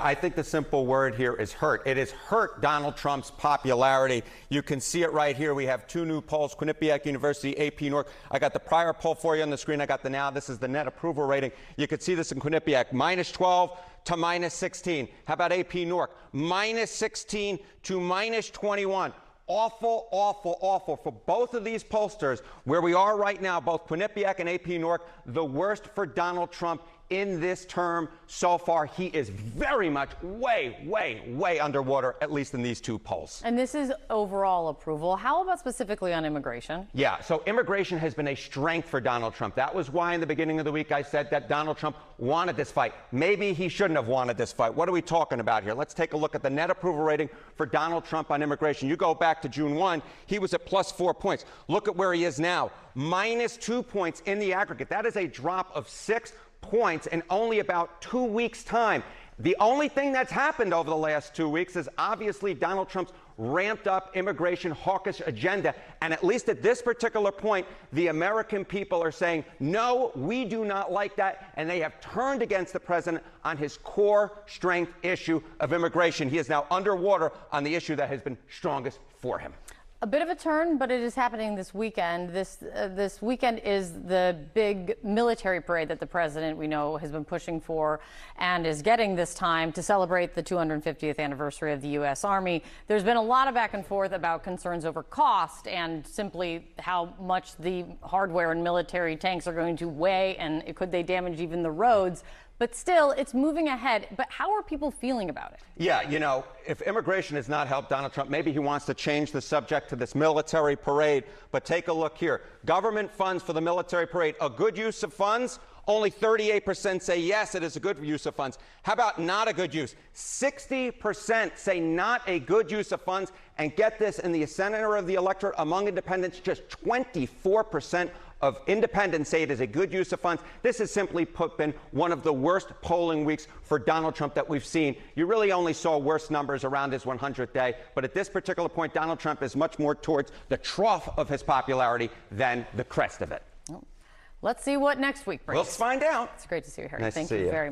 I think the simple word here is hurt. It has hurt Donald Trump's popularity. You can see it right here. We have two new polls, Quinnipiac University, AP Newark. I got the prior poll for you on the screen. I got the now. This is the net approval rating. You can see this in Quinnipiac, -12 to -16. How about AP Newark? -16 to -21. Awful, awful, awful for both of these pollsters. Where we are right now, both Quinnipiac and AP Newark, the worst for Donald Trump in this term so far. He is very much way underwater, at least in these two polls. And this is overall approval. How about specifically on immigration? Yeah, so immigration has been a strength for Donald Trump. That was why in the beginning of the week I said that Donald Trump wanted this fight. Maybe he shouldn't have wanted this fight. What are we talking about here? Let's take a look at the net approval rating for Donald Trump on immigration. You go back to June 1, he was at +4 points. Look at where he is now, -2 points in the aggregate. That is a drop of 6 points in only about 2 weeks' time. The only thing that's happened over the last 2 weeks is obviously Donald Trump's ramped up immigration hawkish agenda. And at least at this particular point, the American people are saying, no, we do not like that. And they have turned against the president on his core strength issue of immigration. He is now underwater on the issue that has been strongest for him. A bit of a turn, but it is happening this weekend. This weekend is the big military parade that the president, we know, has been pushing for and is getting this time to celebrate the 250th anniversary of the U.S. Army. There's been a lot of back and forth about concerns over cost and simply how much the hardware and military tanks are going to weigh, and could they damage even the roads. But still, it's moving ahead. But how are people feeling about it? Yeah, you know, if immigration has not helped Donald Trump, maybe he wants to change the subject to this military parade. But take a look here. Government funds for the military parade, a good use of funds? Only 38% say yes, it is a good use of funds. How about not a good use? 60% say not a good use of funds. And get this, in the center of the electorate among independents, just 24% of independents say it is a good use of funds. This has simply been one of the worst polling weeks for Donald Trump that we've seen. You really only saw worse numbers around his 100th day. But at this particular point, Donald Trump is much more towards the trough of his popularity than the crest of it. Let's see what next week brings. We'll find out. It's great to see you, Harry. Nice Thank to see you very much.